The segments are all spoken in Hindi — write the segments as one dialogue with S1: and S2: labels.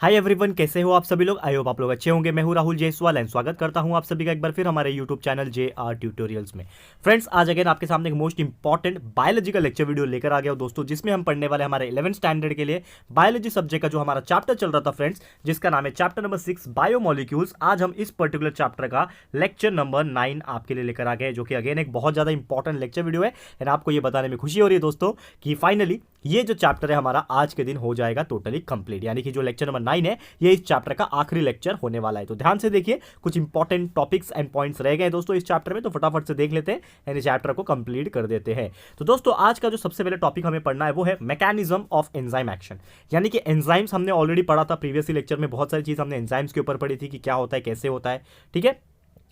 S1: हाय एवरीवन, कैसे हो आप सभी लोग। आई होप आप लोग अच्छे होंगे। मैं हूं राहुल जयसवाल एंड स्वागत करता हूं आप सभी का एक बार फिर हमारे यूट्यूब चैनल JR ट्यूटोरियल्स में। फ्रेंड्स, आज अगेन आपके सामने एक मोस्ट इंपॉर्टेंट बायोलॉजी का लेक्चर वीडियो लेकर आ गया हूं दोस्तों, जिसमें हम पढ़ने वाले हमारे 11th स्टैंडर्ड के लिए बायोलॉजी सब्जेक्ट का जो हमारा चैप्टर चल रहा था फ्रेंड्स, जिसका नाम है चैप्टर नंबर 6 बायोमोलिक्यूल्स। आज हम इस पर्टिकुलर चैप्टर का लेक्चर नंबर 9 आपके लिए लेकर आ गए, जो कि अगेन एक बहुत ज्यादा इंपॉर्टेंट लेक्चर वीडियो है। एंड आपको ये बताने में खुशी हो रही है दोस्तों कि फाइनली ये जो चैप्टर है हमारा आज के दिन हो जाएगा टोटली कंप्लीट, यानी कि जो लेक्चर नंबर 9 है ये इस चैप्टर का आखिरी लेक्चर होने वाला है। तो ध्यान से देखिए, कुछ इंपॉर्टेंट टॉपिक्स एंड पॉइंट्स रह गए दोस्तों इस चैप्टर में, तो फटाफट से देख लेते हैं एंड इस चैप्टर को कंप्लीट कर देते हैं। तो दोस्तों आज का जो सबसे पहले टॉपिक हमें पढ़ना है वो है मैकेनिज्म ऑफ एंजाइम एक्शन, यानी कि एंजाइम्स हमने ऑलरेडी पढ़ा था प्रीवियस लेक्चर में। बहुत सारी चीज हमने एंजाइम्स के ऊपर पढ़ी थी कि क्या होता है, कैसे होता है, ठीक है।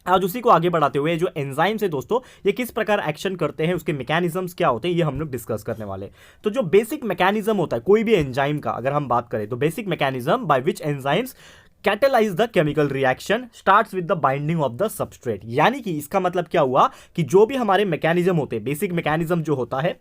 S1: आज उसी को आगे बढ़ाते हुए जो एंजाइम्स है दोस्तों, ये किस प्रकार एक्शन करते हैं, उसके मैकेनिज्म्स क्या होते हैं, ये हम लोग डिस्कस करने वाले हैं। तो जो बेसिक मैकेनिज्म होता है कोई भी एंजाइम का, अगर हम बात करें तो basic mechanism by which enzymes catalyse the chemical reaction starts with the binding of the substrate. यानी कि इसका मतलब क्या हुआ कि जो भी हमारे मैकेनिज्म होते हैं, बेसिक मैकेनिज्म जो होता है,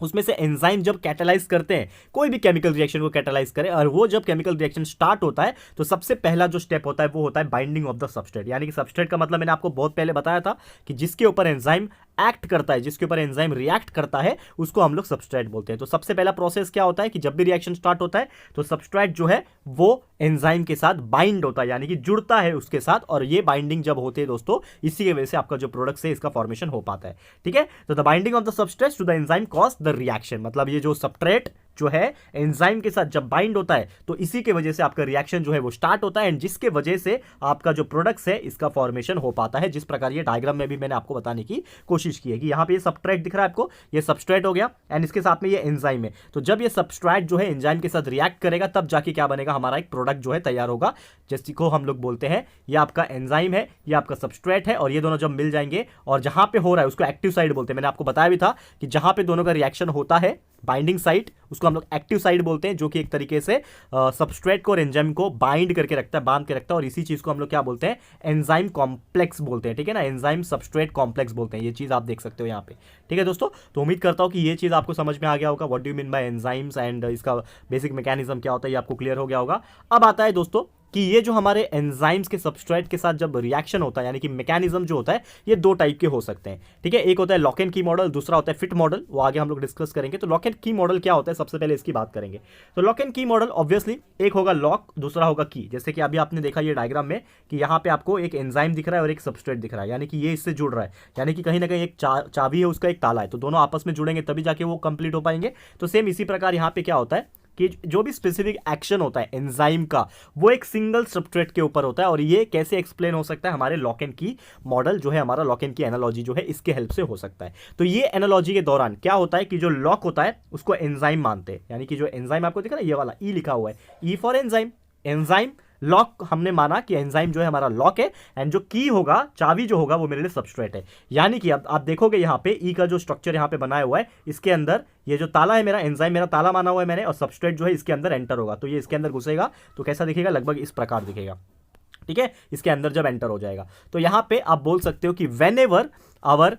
S1: उसमें से एंजाइम जब कैटेलाइज करते हैं, कोई भी केमिकल रिएक्शन को कैटेलाइज करें, और वो जब केमिकल रिएक्शन स्टार्ट होता है तो सबसे पहला जो स्टेप होता है वो होता है बाइंडिंग ऑफ द सबस्ट्रेट। यानी कि सबस्ट्रेट का मतलब मैंने आपको बहुत पहले बताया था कि जिसके ऊपर एंजाइम एक्ट करता है, जिसके ऊपर एंजाइम रिएक्ट करता है, उसको हम लोग सबस्ट्रेट बोलते हैं। तो सबसे पहला प्रोसेस क्या होता है कि जब भी रिएक्शन स्टार्ट होता है तो सबस्ट्रेट जो है वो एंजाइम के साथ बाइंड होता है, यानी कि जुड़ता है उसके साथ। और ये बाइंडिंग जब होती है दोस्तों, इसी की वजह से आपका जो प्रोडक्ट है इसका फॉर्मेशन हो पाता है, ठीक है। तो the binding of the substrate to the enzyme cause the reaction, मतलब ये जो सबस्ट्रेट जो है एंजाइम के साथ जब बाइंड होता है तो इसी के वजह से आपका रिएक्शन जो है वो स्टार्ट होता है, एंड जिसके वजह से आपका जो प्रोडक्ट्स है इसका फॉर्मेशन हो पाता है। जिस प्रकार ये डायग्राम में भी मैंने आपको बताने की कोशिश की है कि यहाँ पे ये सबस्ट्रेट दिख रहा है आपको, ये सबस्ट्रेट हो गया एंड इसके साथ में ये एंजाइम है। तो जब ये सबस्ट्रेट जो है एंजाइम के साथ रिएक्ट करेगा तब जाके क्या बनेगा, हमारा एक प्रोडक्ट जो है तैयार होगा, जिसको हम लोग बोलते हैं ये आपका एंजाइम है, ये आपका सबस्ट्रेट है, और ये दोनों जब मिल जाएंगे और जहां पे हो रहा है उसको एक्टिव साइड बोलते हैं। मैंने आपको बताया भी था कि जहां पे दोनों का रिएक्शन होता है बाइंडिंग साइट, उसको हम लोग एक्टिव साइड बोलते हैं, जो कि एक तरीके से सबस्ट्रेट को और एंजाइम को बाइंड करके रखता है, बांध के रखता है। और इसी चीज को हम लोग क्या बोलते हैं, एंजाइम कॉम्प्लेक्स बोलते हैं, ठीक है ना। एंजाइम सबस्ट्रेट कॉम्प्लेक्स बोलते हैं, ये चीज आप देख सकते हो यहाँ पे, ठीक है दोस्तों। तो उम्मीद करता हूँ कि ये चीज आपको समझ में आ गया होगा, what do you mean by enzymes and इसका बेसिक मैकेनिज्म क्या होता है, ये आपको क्लियर हो गया होगा। अब आता है दोस्तों कि ये जो हमारे एंजाइम्स के सबस्ट्रेट के साथ जब रिएक्शन होता है, यानी कि मैकेनिज्म जो होता है, ये दो टाइप के हो सकते हैं, ठीक है। एक होता है लॉक एंड की मॉडल, दूसरा होता है फिट मॉडल, वो आगे हम लोग डिस्कस करेंगे। तो लॉक एंड की मॉडल क्या होता है, सबसे पहले इसकी बात करेंगे। तो लॉक एंड की मॉडल ऑब्वियसली एक होगा लॉक, दूसरा होगा की। जैसे कि अभी आपने देखा ये डायग्राम में कि यहाँ पे आपको एक एंजाइम दिख रहा है और एक सबस्ट्रेट दिख रहा है, यानी कि ये इससे जुड़ रहा है, यानी कि कहीं ना कहीं एक चाबी है, उसका एक ताला है, तो दोनों आपस में जुड़ेंगे तभी जाके वो कंप्लीट हो पाएंगे। तो सेम इसी प्रकार यहाँ पे क्या होता है कि जो भी स्पेसिफिक एक्शन होता है एंजाइम का, वो एक सिंगल सबस्ट्रेट के ऊपर होता है। और ये कैसे एक्सप्लेन हो सकता है, हमारे लॉक एंड की मॉडल जो है, हमारा लॉक एंड की एनालॉजी जो है, इसके हेल्प से हो सकता है। तो ये एनालॉजी के दौरान क्या होता है कि जो लॉक होता है उसको एंजाइम मानते हैं, यानी कि जो एंजाइम आपको दिख रहा है ये वाला ई लिखा हुआ है, E for enzyme, enzyme lock हमने माना कि एंजाइम जो है हमारा लॉक है, एंड जो की होगा, चाबी जो होगा, वो मेरे लिए सबस्ट्रेट है। यानी कि अब आप देखोगे यहाँ पे ई का जो स्ट्रक्चर यहाँ पे बनाया हुआ है, इसके अंदर ये जो ताला है मेरा, एंजाइम मेरा ताला माना हुआ है मैंने, और सबस्ट्रेट जो है इसके अंदर एंटर होगा। तो ये इसके अंदर घुसेगा तो कैसा दिखेगा, लगभग इस प्रकार दिखेगा, ठीक है। इसके अंदर जब एंटर हो जाएगा तो यहां पे आप बोल सकते हो कि whenever our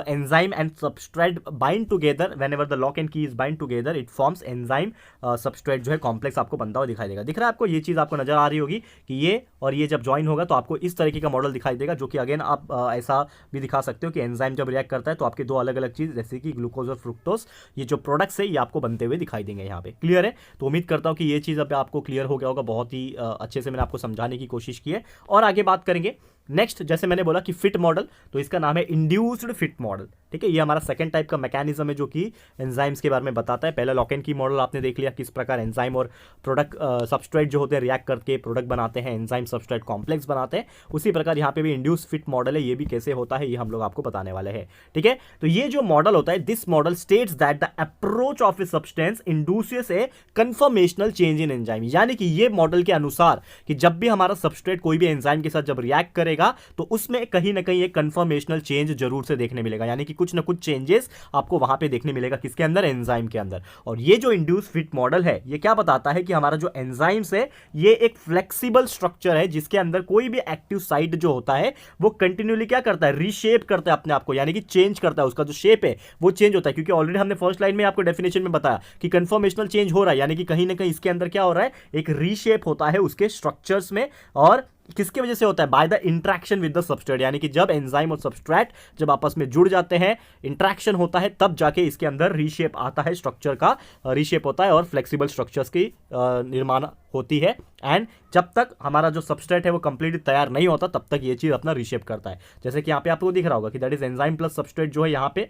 S1: enzyme and substrate bind together, whenever the lock and key is bind together, it forms enzyme substrate जो है कॉम्प्लेक्स आपको बनता हुआ दिखाई देगा। दिख रहा है आपको, ये चीज आपको नजर आ रही होगी कि ये और ये जब ज्वाइन होगा तो आपको इस तरीके का मॉडल दिखाई देगा, जो कि अगेन आप ऐसा भी दिखा सकते हो कि एंजाइम जब रिएक्ट करता है तो आपके दो अलग अलग चीज जैसे कि ग्लूकोज और फ्रुक्टोज, ये जो प्रोडक्ट्स है ये आपको बनते हुए दिखाई देंगे यहाँ पे। क्लियर है? तो उम्मीद करता हूँ कि ये चीज अब आपको क्लियर हो गया होगा, बहुत ही अच्छे से मैंने आपको समझाने की कोशिश की है। और आगे बात करेंगे नेक्स्ट, जैसे मैंने बोला कि फिट मॉडल, तो इसका नाम है इंड्यूस्ड फिट मॉडल, ठीक है। ये हमारा सेकंड टाइप का मैकेनिज्म है जो कि एंजाइम्स के बारे में बताता है। पहला लॉक एंड की मॉडल आपने देख लिया, किस प्रकार एंजाइम और प्रोडक्ट सबस्ट्रेट जो होते हैं रिएक्ट करके प्रोडक्ट बनाते हैं, एंजाइम सबस्ट्रेट कॉम्प्लेक्स बनाते हैं। उसी प्रकार यहाँ पे भी इंड्यूस्ड फिट मॉडल है, ये भी कैसे होता है ये हम लोग आपको बताने वाले हैं, ठीक है। तो ये जो मॉडल होता है, this model states that the approach of a substance induces A conformational change in enzyme, यानी कि ये मॉडल के अनुसार कि जब भी हमारा सबस्ट्रेट कोई भी एंजाइम के साथ जब रिएक्ट करेगा तो उसमें कहीं ना कहीं एक कन्फर्मेशनल चेंज जरूर से देखने मिलेगा, यानी कि कुछ कुछ ना कुछ चेंजेस आपको वहां पे देखने मिलेगा, किसके अंदर, एंजाइम के अंदर। और ये जो इंड्यूस फिट मॉडल है ये क्या बताता है कि हमारा जो एंजाइम्स है ये एक फ्लेक्सिबल स्ट्रक्चर है जिसके अंदर कोई भी एक्टिव साइट जो होता है वो कंटिन्यूली क्या करता है, रीशेप करता है अपने आप को, यानी कि चेंज करता है, उसका जो शेप है वो चेंज होता है। क्योंकि ऑलरेडी हमने फर्स्ट लाइन में आपको डेफिनेशन में बताया कि कन्फॉर्मेशनल चेंज हो रहा है, यानी कि कहीं ना कहीं इसके अंदर क्या हो रहा है, एक रीशेप होता है उसके स्ट्रक्चर्स में। और किसकी वजह से होता है, by the interaction with the substrate, यानी कि जब एंजाइम और सबस्ट्रेट जब आपस में जुड़ जाते हैं, इंट्रैक्शन होता है, तब जाके इसके अंदर रीशेप आता है, स्ट्रक्चर का रीशेप होता है और फ्लेक्सिबल स्ट्रक्चर्स की निर्माण होती है। एंड जब तक हमारा जो सबस्ट्रेट है वो कंप्लीटली तैयार नहीं होता तब तक ये चीज अपना रीशेप करता है। जैसे कि यहाँ पे आपको दिख रहा होगा कि that is enzyme plus substrate जो है यहाँ पे।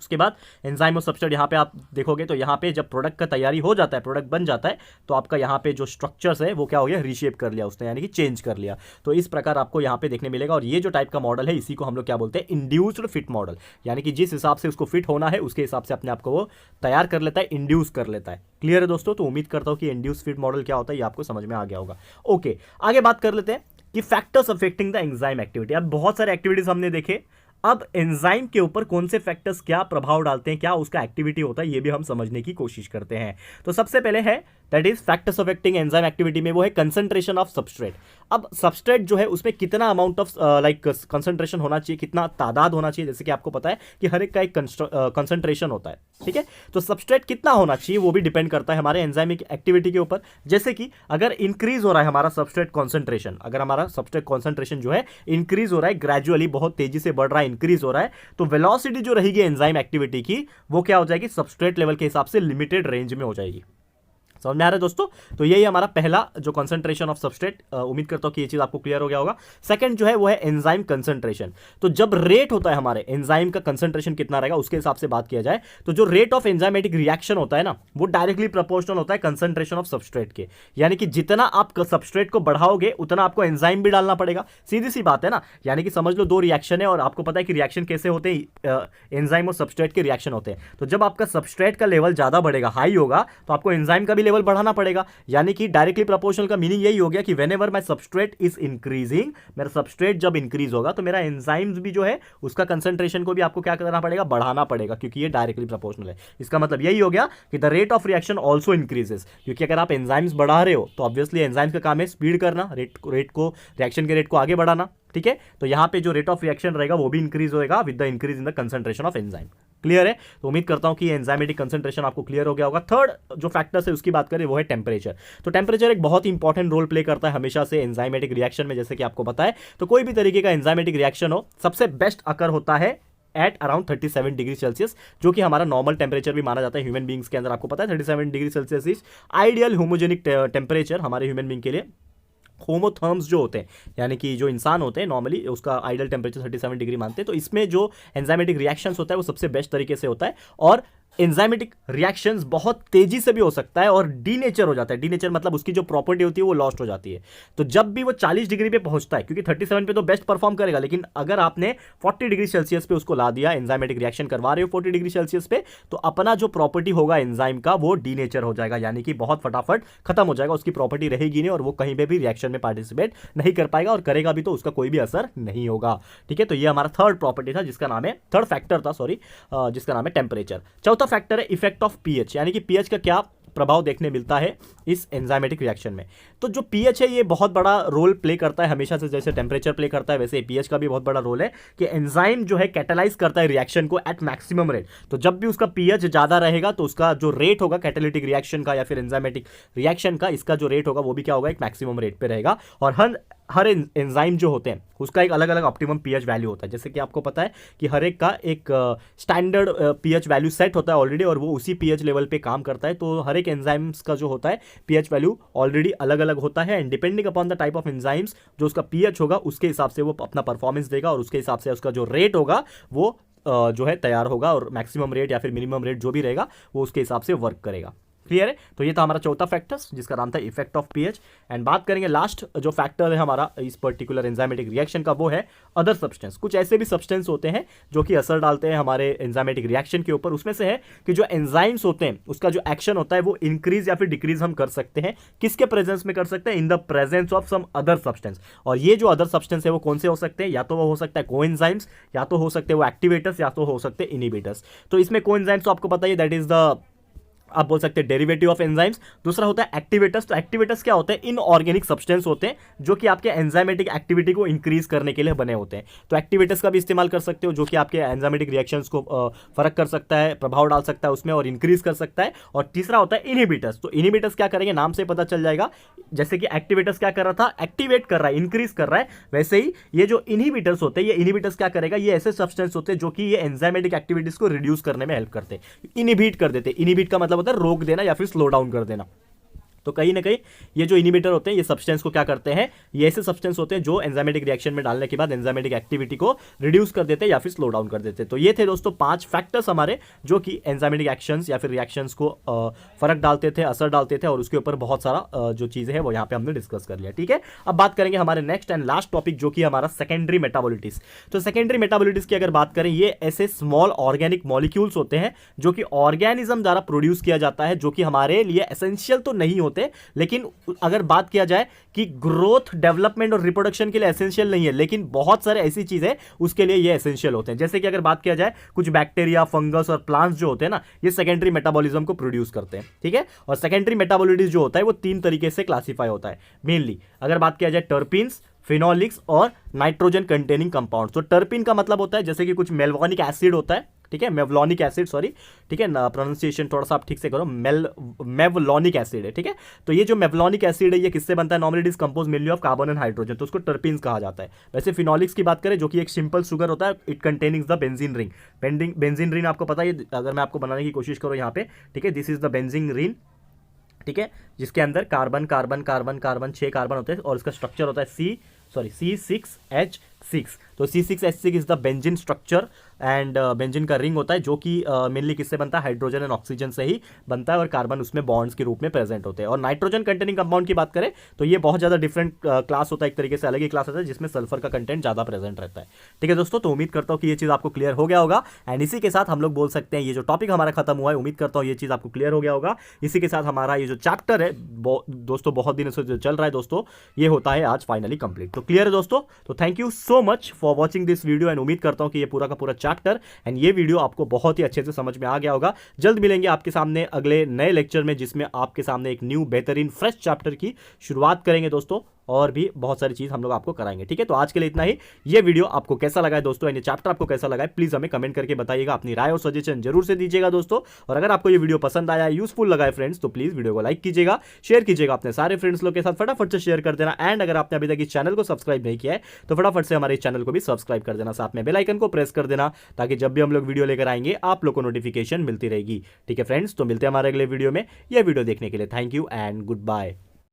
S1: उसके बाद एंजाइम और सबस्ट्रेट यहाँ पे आप देखोगे तो यहाँ पे जब प्रोडक्ट का तैयारी हो जाता है, प्रोडक्ट बन जाता है, तो आपका यहाँ पे जो स्ट्रक्चर्स है वो क्या हो गया, रीशेप कर लिया उसने, यानी कि चेंज कर लिया। तो इस प्रकार आपको यहाँ पे देखने मिलेगा। और ये जो टाइप का मॉडल है इसी को हम लोग क्या बोलते हैं, इंड्यूस्ड फिट मॉडल, यानी कि जिस हिसाब से उसको फिट होना है उसके हिसाब से अपने आप को वो तैयार कर लेता है, इंड्यूस कर लेता है। क्लियर है दोस्तों? तो उम्मीद करता हूँ कि इंड्यूस फिट मॉडल क्या होता है ये आपको समझ में आ गया होगा। ओके, आगे बात कर लेते हैं कि factors affecting the enzyme activity. अब बहुत सारे एक्टिविटीज हमने देखे, अब एंजाइम के ऊपर कौन से फैक्टर्स क्या प्रभाव डालते हैं, क्या उसका एक्टिविटी होता है, ये भी हम समझने की कोशिश करते हैं। तो सबसे पहले है that is factors affecting enzyme activity में वो है कंसंट्रेशन ऑफ सबस्ट्रेट। अब सबस्ट्रेट जो है उसमें कितना अमाउंट ऑफ लाइक कंसंट्रेशन होना चाहिए, कितना तादाद होना चाहिए। जैसे कि आपको पता है कि हर एक का एक कंसंट्रेशन होता है, ठीक है। तो सबस्ट्रेट कितना होना चाहिए वो भी डिपेंड करता है हमारे एंजाइमिक एक्टिविटी के ऊपर। जैसे कि अगर इंक्रीज हो रहा है हमारा सबस्ट्रेट कॉन्सेंट्रेशन, अगर हमारा सबस्ट्रेट कॉन्सेंट्रेशन जो है इंक्रीज हो रहा है, ग्रेजुअली बहुत तेजी से बढ़ रहा है, इंक्रीज हो रहा है, तो वेलोसिटी जो रहेगी एंजाइम एक्टिविटी की वो क्या हो जाएगी, सबस्ट्रेट लेवल के हिसाब से लिमिटेड रेंज में हो जाएगी। समझ में आ रहा है दोस्तों? तो यही हमारा पहला जो कंसंट्रेशन ऑफ सबस्ट्रेट, उम्मीद करता हूं कि ये चीज आपको क्लियर हो गया होगा। सेकंड जो है वो है एंजाइम कंसंट्रेशन। तो जब रेट होता है हमारे एंजाइम का कंसंट्रेशन कितना रहेगा उसके हिसाब से बात किया जाए तो जो रेट ऑफ एंजाइमेटिक रिएक्शन होता है ना वो डायरेक्टली प्रोपोर्शनल होता है कंसंट्रेशन ऑफ सबस्ट्रेट के। यानी कि जितना आप सबस्ट्रेट को बढ़ाओगे उतना आपको एंजाइम भी डालना पड़ेगा, सीधी सी बात है ना। यानी कि समझ लो दो रिएक्शन है और आपको पता है कि रिएक्शन कैसे होते हैं, एंजाइम और सबस्ट्रेट के रिएक्शन होते हैं। तो जब आपका सबस्ट्रेट का लेवल ज्यादा बढ़ेगा, हाई होगा, तो आपको एंजाइम का भी लेवल बढ़ाना पड़ेगा। यानी कि डायरेक्टली प्रोपोर्शनल का मीनिंग यही हो गया कि whenever my substrate is increasing, मेरा सबस्ट्रेट जब इंक्रीज होगा तो मेरा एंजाइम्स भी जो है उसका कंसंट्रेशन को भी आपको क्या करना पड़ेगा, बढ़ाना पड़ेगा, क्योंकि ये डायरेक्टली प्रोपोर्शनल है। इसका मतलब यही हो गया कि the rate of reaction also increases, क्योंकि अगर आप एंजाइम्स बढ़ा रहे हो तो ऑब्वियसली एंजाइम्स का काम है स्पीड करना, रिएक्शन के रेट को आगे बढ़ाना, ठीक है। तो यहां पे जो रेट ऑफ रिएक्शन रहेगा वो भी इंक्रीज होएगा with the increase in the concentration of enzyme. Clear है? तो उम्मीद करता हूं कि एंजाइमेटिक कंसंट्रेशन आपको क्लियर हो गया होगा। थर्ड जो फैक्टर्स है उसकी बात करें वो है टेम्परेचर। तो टेम्परेचर एक बहुत इंपॉर्टेंट रोल प्ले करता है हमेशा से एंजाइमेटिक रिएक्शन में। जैसे कि आपको पता है तो कोई भी तरीके का एंजाइमेटिक रिएक्शन हो सबसे बेस्ट अकर होता है एट अराउंड 37 डिग्री सेल्सियस, जो कि हमारा नॉर्मल टेम्परेचर भी माना जाता है ह्यूमन बींग्स के अंदर। आपको पता है 37 degree Celsius is ideal homogenic temperature हमारे ह्यूमन बींग के लिए। होमोथर्म्स जो होते हैं यानी कि जो इंसान होते हैं नॉर्मली उसका आइडियल टेम्परेचर 37 डिग्री मानते हैं। तो इसमें जो एंजाइमेटिक रिएक्शंस होता है वो सबसे बेस्ट तरीके से होता है और एंजाइमेटिक रिएक्शंस बहुत तेजी से भी हो सकता है और डीनेचर हो जाता है। डीनेचर मतलब उसकी जो प्रॉपर्टी होती है वो लॉस्ट हो जाती है। तो जब भी वो 40 डिग्री पे पहुंचता है, क्योंकि 37 पे तो बेस्ट परफॉर्म करेगा, लेकिन अगर आपने 40 डिग्री सेल्सियस पे उसको ला दिया, एंजाइमेटिक रिएक्शन करवा रहे हो 40 डिग्री सेल्सियस पे, तो अपना जो प्रॉपर्टी होगा एंजाइम का वो डीनेचर हो जाएगा, यानी कि बहुत फटाफट खत्म हो जाएगा, उसकी प्रॉपर्टी रहेगी नहीं और वो कहीं पे भी रिएक्शन में पार्टिसिपेट नहीं कर पाएगा और करेगा भी तो उसका कोई भी असर नहीं होगा। ठीक है, तो ये हमारा थर्ड प्रॉपर्टी था जिसका नाम है, थर्ड फैक्टर था सॉरी, जिसका नाम है टेम्परेचर। चौथा फैक्टर है इफेक्ट ऑफ पीएच, यानी कि पीएच का क्या प्रभाव देखने मिलता है इस एंजाइमेटिक रिएक्शन में। तो जो पीएच है ये बहुत बड़ा रोल प्ले करता है हमेशा से, जैसे टेम्परेचर प्ले करता है वैसे पीएच का भी बहुत बड़ा रोल है कि एंजाइम जो है कैटेलाइज करता है रिएक्शन को एट मैक्सिमम रेट। तो जब भी उसका पीएच ज्यादा रहेगा तो उसका जो रेट होगा कैटालिटिक रिएक्शन का या फिर एंजाइमेटिक रिएक्शन का, इसका जो रेट होगा वो भी क्या होगा, एक मैक्सिमम रेट पे रहेगा। और हर एंजाइम जो होते हैं उसका एक अलग अलग ऑप्टिमम पीएच वैल्यू होता है। जैसे कि आपको पता है कि हर एक का एक स्टैंडर्ड पीएच वैल्यू सेट होता है ऑलरेडी और वो उसी पीएच लेवल पे काम करता है। तो हर एक एंजाइम्स का जो होता है पीएच वैल्यू ऑलरेडी अलग अलग होता है and depending upon the type of enzymes जो उसका पीएच होगा उसके हिसाब से वो अपना परफॉर्मेंस देगा और उसके हिसाब से उसका जो रेट होगा वो जो है तैयार होगा और मैक्सिमम रेट या फिर मिनिमम रेट जो भी रहेगा वो उसके हिसाब से वर्क करेगा। क्लियर है। तो ये था हमारा चौथा फैक्टर्स जिसका नाम था इफेक्ट ऑफ पीएच। एंड बात करेंगे लास्ट जो फैक्टर है हमारा इस पर्टिकुलर एंजाइमेटिक रिएक्शन का, वो है अदर सब्सटेंस। कुछ ऐसे भी सब्सटेंस होते हैं जो कि असर डालते हैं हमारे एंजाइमेटिक रिएक्शन के ऊपर। उसमें से है कि जो एंजाइम्स होते हैं उसका जो एक्शन होता है वो इंक्रीज या फिर डिक्रीज हम कर सकते हैं। किसके प्रेजेंस में कर सकते हैं? In the presence of some other substance. और ये जो अदर सब्सटेंस है वो कौन से हो सकते हैं? या तो वो हो सकता है कोएंजाइम्स, या तो हो सकते हैं वो एक्टिवेटर्स, या तो हो सकते हैं इनिबिटर्स। तो इसमें कोएंजाइम्स तो आपको पता ही, दैट इज द आप बोल सकते हैं डेरिवेटिव ऑफ एंजाइम्स। दूसरा होता है एक्टिवेटर्स। तो एक्टिवेटर्स क्या होते हैं? इनऑर्गेनिक सब्सटेंस होते हैं जो कि आपके एंजाइमेटिक एक्टिविटी को इंक्रीज करने के लिए बने होते हैं। तो एक्टिवेटर्स का भी इस्तेमाल कर सकते हो जो कि आपके एंजाइमेटिक रिएक्शंस को फर्क कर सकता है, प्रभाव डाल सकता है उसमें और इंक्रीज कर सकता है। और तीसरा होता है इनहिबिटर्स। तो इनहिबिटर्स क्या करेंगे? नाम से पता चल जाएगा। जैसे कि एक्टिवेटर्स क्या कर रहा था? एक्टिवेट कर रहा है, इंक्रीज कर रहा है। वैसे ही ये जो इनहिबिटर्स होते हैं, ये इनहिबिटर्स क्या करेगा? ये ऐसे सब्सटेंस होते हैं जो कि ये एंजाइमेटिक एक्टिविटीज को रिड्यूस करने में हेल्प करते हैं, इनहिबिट कर देते हैं। इनहिबिट का मतलब होता है रोक देना या फिर स्लो डाउन कर देना। तो कहीं ना कहीं ये जो इनिबिटर होते हैं ये सब्सटेंस को क्या करते हैं? ये ऐसे सब्सटेंस होते हैं जो एंजाइमेटिक रिएक्शन में डालने के बाद एंजाइमेटिक एक्टिविटी को रिड्यूस कर देते हैं या फिर स्लो डाउन कर देते हैं। तो ये थे दोस्तों 5 फैक्टर्स हमारे जो कि एंजाइमेटिक एक्शंस या फिर रिएक्शंस को फर्क डालते थे, असर डालते थे, और उसके ऊपर बहुत सारा जो चीजें हैं वो यहाँ पे हमने डिस्कस कर लिया। ठीक है, अब बात करेंगे हमारे नेक्स्ट एंड लास्ट टॉपिक जो कि हमारा सेकेंडरी मेटाबोलिटिस। तो सेकेंडरी मेटाबोलिटिस की अगर बात करें, ये ऐसे स्मॉल ऑर्गेनिक मॉलिक्यूल्स होते हैं जो कि ऑर्गेनिज्म द्वारा प्रोड्यूस किया जाता है, जो कि हमारे लिए एसेंशियल तो नहीं होते, लेकिन अगर बात किया जाए कि ग्रोथ, डेवलपमेंट और रिप्रोडक्शन के लिए एसेंशियल नहीं है, लेकिन बहुत सारे ऐसी चीजें उसके लिए ये एसेंशियल होते हैं। जैसे कि अगर बात किया जाए कुछ बैक्टीरिया, फंगस और प्लांट्स जो होते हैं ना, ये सेकेंडरी मेटाबॉलिज्म को प्रोड्यूस करते हैं। ठीक है, और सेकेंडरी मेटाबोलिटिस जो होता है वो 3 तरीके से क्लासिफाई होता है मेनली। अगर बात किया जाए टर्पीन्स, फिनोलिक्स और नाइट्रोजन कंटेनिंग कंपाउंड। तो टर्पिन का मतलब होता है जैसे कि कुछ मेलवॉनिक एसिड होता है, ठीक है, मेवलॉनिक एसिड, सॉरी, ठीक है ना, प्रोनाउंसिएशन थोड़ा सा आप ठीक से करो, मेवलॉनिक एसिड है। ठीक है, तो ये जो मेवलॉनिक एसिड है ये किससे बनता है? Normally decompose mainly of carbon and hydrogen, तो उसको टर्पीन्स कहा जाता है। वैसे फिनोलिक्स की बात करें जो कि एक सिंपल शुगर होता है, it containing the benzene ring. Benzene ring आपको पता है, अगर मैं आपको बनाने की कोशिश करूँ यहाँ पे, ठीक है, this is the benzene ring, ठीक है, जिसके अंदर carbon carbon carbon carbon 6 carbon होते हैं और इसका स्ट्रक्चर होता है C6H6। तो C6H6 is the benzene structure and benzene का रिंग होता है जो कि मेनली किससे बनता है? हाइड्रोजन एंड ऑक्सीजन से ही बनता है और कार्बन उसमें बॉन्ड्स के रूप में प्रेजेंट होते हैं। और नाइट्रोजन कंटेनिंग कंपाउंड की बात करें तो ये बहुत ज़्यादा डिफरेंट क्लास होता है, एक तरीके से अलग ही क्लास होता है जिसमें सल्फर का कंटेंट ज़्यादा प्रेजेंट रहता है। ठीक है दोस्तों, तो उम्मीद करता हूँ कि ये चीज़ आपको क्लियर हो गया होगा। एंड इसी के साथ हम लोग बोल सकते हैं ये जो टॉपिक हमारा खत्म हुआ है, उम्मीद करता हूँ ये चीज़ आपको क्लियर हो गया होगा। इसी के साथ हमारा ये जो चैप्टर है दोस्तों बहुत दिनों से जो चल रहा है दोस्तों, ये होता है आज फाइनली कंप्लीट। तो क्लियर है दोस्तों, तो thank you so much for watching this video and उम्मीद करता हूँ कि ये पूरा का पूरा चैप्टर एंड ये वीडियो आपको बहुत ही अच्छे से समझ में आ गया होगा। जल्द मिलेंगे आपके सामने अगले नए लेक्चर में जिसमें आपके सामने एक न्यू बेहतरीन फ्रेश चैप्टर की शुरुआत करेंगे दोस्तों, और भी बहुत सारी चीज हम लोग आपको कराएंगे। ठीक है, तो आज के लिए इतना ही। ये वीडियो आपको कैसा लगा है दोस्तों, ये चैप्टर आपको कैसा लगा है, प्लीज हमें कमेंट करके बताइएगा, अपनी राय और सजेशन जरूर से दीजिएगा दोस्तों। और अगर आपको ये वीडियो पसंद आया, यूजफुल लगा है फ्रेंड्स, तो प्लीज वीडियो को लाइक कीजिएगा, शेयर कीजिएगा अपने सारे फ्रेंड्स लोग के साथ, फटाफट से शेयर कर देना। एंड अगर आपने अभी तक इस चैनल को सब्सक्राइब नहीं किया है तो फटाफट से हमारे इस चैनल को भी सब्सक्राइब कर देना, साथ में बेल आइकन को प्रेस कर देना, ताकि जब भी हम लोग वीडियो लेकर आएंगे आप लोग को नोटिफिकेशन मिलती रहेगी। ठीक है फ्रेंड्स, तो मिलते हैं हमारे अगले वीडियो में। यह वीडियो देखने के लिए thank you and good bye.